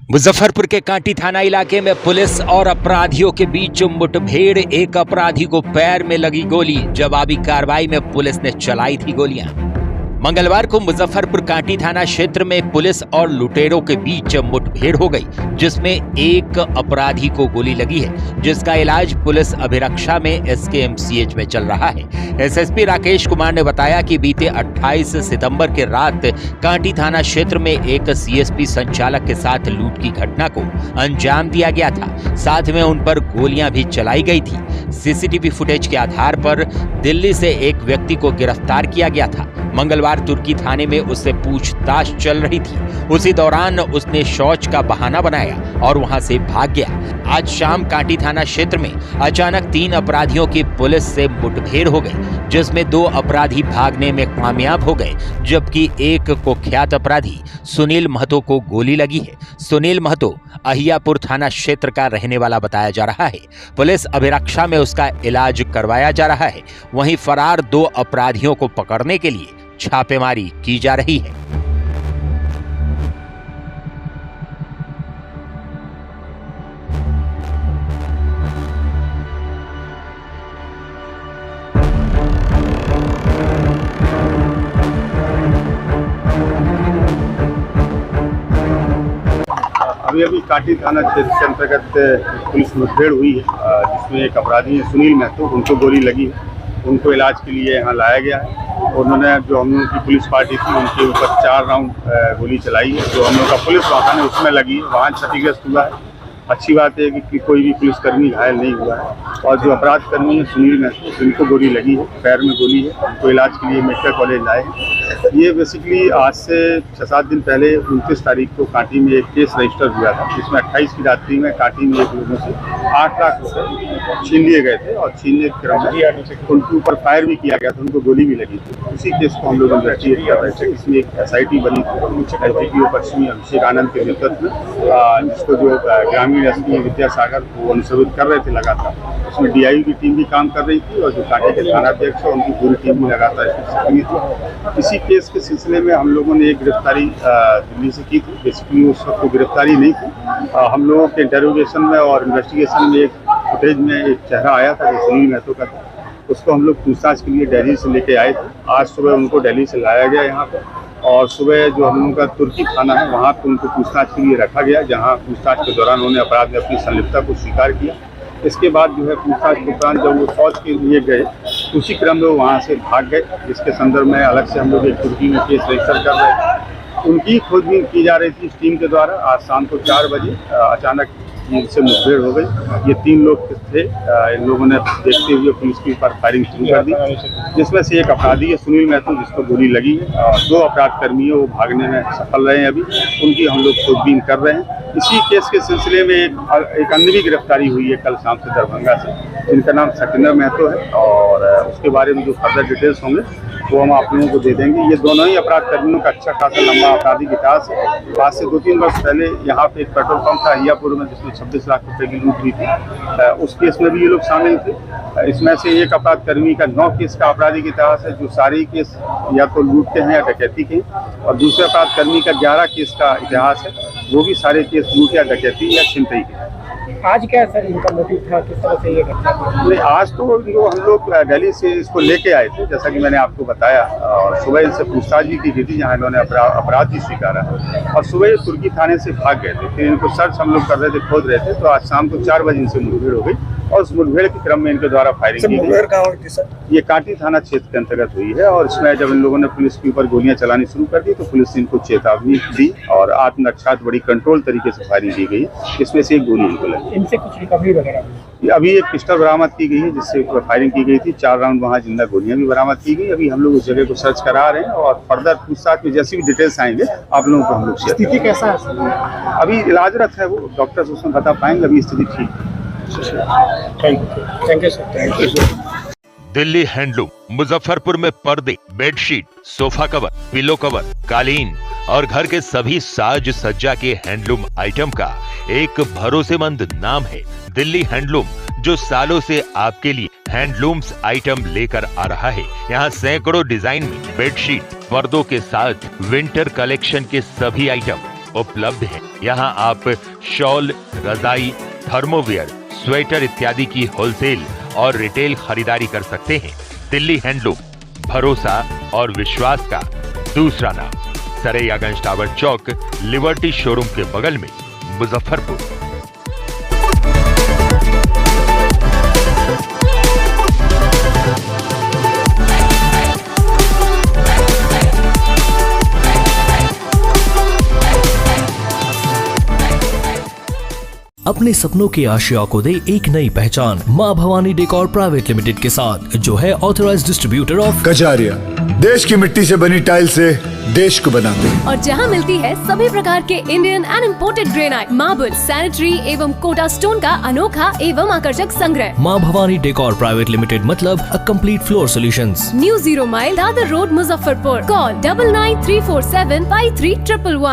मुजफ्फरपुर के कांटी थाना इलाके में पुलिस और अपराधियों के बीच मुठभेड़। एक अपराधी को पैर में लगी गोली। जवाबी कार्रवाई में पुलिस ने चलाई थी गोलियां। मंगलवार को मुजफ्फरपुर कांटी थाना क्षेत्र में पुलिस और लुटेरों के बीच मुठभेड़ हो गई, जिसमें एक अपराधी को गोली लगी है, जिसका इलाज पुलिस अभिरक्षा में SKMCH में चल रहा है। SSP राकेश कुमार ने बताया कि बीते 28 सितंबर के रात कांटी थाना क्षेत्र में एक CSP संचालक के साथ लूट की घटना को अंजाम दिया गया था। साथ में उन पर गोलियां भी चलाई गई थी। CCTV फुटेज के आधार पर दिल्ली से एक व्यक्ति को गिरफ्तार किया गया था। मंगलवार तुर्की थाने में उससे पूछताछ चल रही थी। उसी दौरान उसने शौच का बहाना बनाया और वहां से भाग गया। आज शाम कांटी थाना क्षेत्र में अचानक 3 अपराधियों की पुलिस से मुठभेड़ हो गई, जिसमें 2 अपराधी भागने में कामयाब हो गए, जबकि एक कुख्यात अपराधी सुनील महतो को गोली लगी है। सुनील महतो अहियापुर थाना क्षेत्र का रहने वाला बताया जा रहा है। पुलिस अभिरक्षा में उसका इलाज करवाया जा रहा है। वहीं फरार 2 अपराधियों को पकड़ने के लिए छापेमारी की जा रही है। अभी कांटी थाना क्षेत्र के अंतर्गत पुलिस मुठभेड़ हुई है, जिसमें एक अपराधी है सुनील महतो, उनको गोली लगी है। उनको इलाज के लिए यहाँ लाया गया है। उन्होंने जो हम लोगों की पुलिस पार्टी थी उनके ऊपर 4 राउंड गोली चलाई है, जो हम लोग का पुलिस वाहन है उसमें लगी है। वाहन क्षतिग्रस्त हुआ है। अच्छी बात है कि कोई भी पुलिसकर्मी घायल नहीं हुआ है। और जो अपराध कर्मी है सुनील महतो, जिनको गोली लगी है, पैर में गोली है, उनको इलाज के लिए मेडिकल कॉलेज लाए हैं। ये बेसिकली आज से 6-7 दिन पहले 29 तारीख को कांटी में एक केस रजिस्टर हुआ था, जिसमें 28 की रात्रि में कांटी में एक लोगों से 8 लाख रुपये छीन लिए गए थे और छीनने के क्रम में उनके ऊपर फायर भी किया गया था, उनको गोली भी लगी थी। उसी केस को हम लोग इन्वेस्टिगेट कर रहे थे। इसमें एक SIT बनी थी LGPO पश्चिमी अभिषेक आनंद के नेतृत्व में, जिसको जो ग्रामीण SP विद्यासागर को अनुसरित कर रहे थे लगातार। उसमें DIU की टीम भी काम कर रही थी और जो कांटी के थानाध्यक्ष है उनकी पूरी टीम भी लगातार इसमें सक्रिय थी। इसी केस के सिलसिले में हम लोगों ने एक गिरफ्तारी दिल्ली से की थी। बेसिकली उस वक्त गिरफ्तारी नहीं थी। हम लोगों के इंटरोगेशन में और इन्वेस्टिगेशन में एक फुटेज में एक चेहरा आया था जो सुनील महतो का था। उसको हम लोग पूछताछ के लिए दिल्ली से लेके आए थे। आज सुबह उनको दिल्ली से लाया गया यहाँ पर, और सुबह जो हम लोगों का तुर्की थाना है वहाँ पर उनको पूछताछ के लिए रखा गया, जहाँ पूछताछ के दौरान उन्होंने अपराध में अपनी संलिप्तता को स्वीकार किया। इसके बाद जो है पूछताछ के दौरान जब वो शौच के लिए गए, उसी क्रम में वो वहाँ से भाग गए, जिसके संदर्भ में अलग से हम लोग एक तुर्की में केस रजिस्टर कर रहे थे। उनकी खोजबीन की जा रही थी इस टीम के द्वारा। आज शाम को 4 बजे अचानक इनसे मुठभेड़ हो गई। ये 3 लोग थे। इन लोगों ने देखते हुए पुलिस के ऊपर फायरिंग शुरू कर दी, जिसमें से एक अपराधी है सुनील महतो, जिसको गोली लगी है, और 2 अपराध कर्मी वो भागने में सफल रहे हैं। अभी उनकी हम लोग खोजबीन कर रहे हैं। इसी केस के सिलसिले में एक अन्य भी गिरफ्तारी हुई है कल शाम से दरभंगा से, जिनका नाम सकिंदर महतो है, और उसके बारे में जो फर्दर डिटेल्स होंगे वो हम आप लोगों को दे देंगे। ये दोनों ही अपराध कर्मियों का अच्छा खासा लंबा आपराधिक इतिहास है। आज से 2-3 वर्ष पहले यहाँ पे एक पेट्रोल पंप था अहियापुर में, जिसमें 26 लाख रुपए की लूट हुई थी। उस केस में भी ये लोग शामिल थे। इसमें से एक अपराध कर्मी का 9 केस का आपराधिक इतिहास है, जो सारे केस या तो लूट के हैं या डकैती के, और दूसरे अपराध कर्मी का 11 केस का इतिहास है, वो भी सारे केस लूट या डकैती या छिनतई के। आज क्या सर इनका मोटिव था, किस तरह से ये घटना हुई? आज तो जो हम लोग दिल्ली से इसको लेके आए थे, जैसा कि मैंने आपको बताया, और सुबह इनसे पूछताछ भी की गई थी, जहाँ इन्होंने अपराध भी स्वीकारा, और सुबह ये तुर्की थाने से भाग गए थे। फिर इनको सर्च हम लोग कर रहे थे, खोज रहे थे, तो आज शाम को 4 बजे इनसे मुठभेड़ हो गई, और उस मुठभेड़ के क्रम में इनके द्वारा फायरिंग की गई। ये कांटी थाना क्षेत्र के अंतर्गत हुई है, और इसमें जब इन लोगों ने पुलिस के ऊपर गोलियां चलानी शुरू कर दी तो पुलिस ने इनको चेतावनी दी, और आत्मरक्षा बड़ी कंट्रोल तरीके से फायरिंग की गई। इसमें से एक गोली इनको लगी। इनसे कुछ रिकवरी वगैरह? अभी एक पिस्टल बरामद की गई है, जिससे फायरिंग की गई थी। 4 राउंड वहाँ जिंदा गोलियां भी बरामद की गई। अभी हम लोग उस जगह को सर्च करा रहे हैं, और फर्दर पूछताछ में जैसी भी डिटेल्स आएंगे आप लोगों को हम लोग शेयर। स्थिति कैसा है? अभी इलाजरत है, वो डॉक्टर्स उसमें बता पाएंगे। अभी स्थिति ठीक है। Thank you sir. Thank you. Delhi handloom Muzaffarpur में पर्दे, bedsheet, sofa cover, pillow cover, कालीन और घर के सभी साज सज्जा के हैंडलूम आइटम का एक भरोसेमंद नाम है दिल्ली हैंडलूम, जो सालों से आपके लिए हैंडलूम्स आइटम लेकर आ रहा है। यहाँ सैकड़ों डिजाइन में बेडशीट, पर्दों के साथ विंटर कलेक्शन के सभी आइटम, उपलब्ध हैं। यहाँ आप शॉल, रजाई, थर्मोवेयर, स्वेटर इत्यादि की होलसेल और रिटेल खरीदारी कर सकते हैं। दिल्ली हैंडलूम, भरोसा और विश्वास का दूसरा नाम। सरैयागंज टावर चौक, लिबर्टी शोरूम के बगल में, मुजफ्फरपुर। अपने सपनों की आशिया को दे एक नई पहचान माँ भवानी डेकोर प्राइवेट लिमिटेड के साथ, जो है ऑथराइज्ड डिस्ट्रीब्यूटर ऑफ कजारिया। देश की मिट्टी से बनी टाइल से देश को बनाते हैं। और जहां मिलती है सभी प्रकार के Indian and imported granite, marble, sanitary एवं कोटा स्टोन का अनोखा एवं आकर्षक संग्रह। माँ भवानी डेकोर प्राइवेट लिमिटेड मतलब a complete floor solutions. New 0 mile Dadar road, Muzaffarpur. Call 9934753111।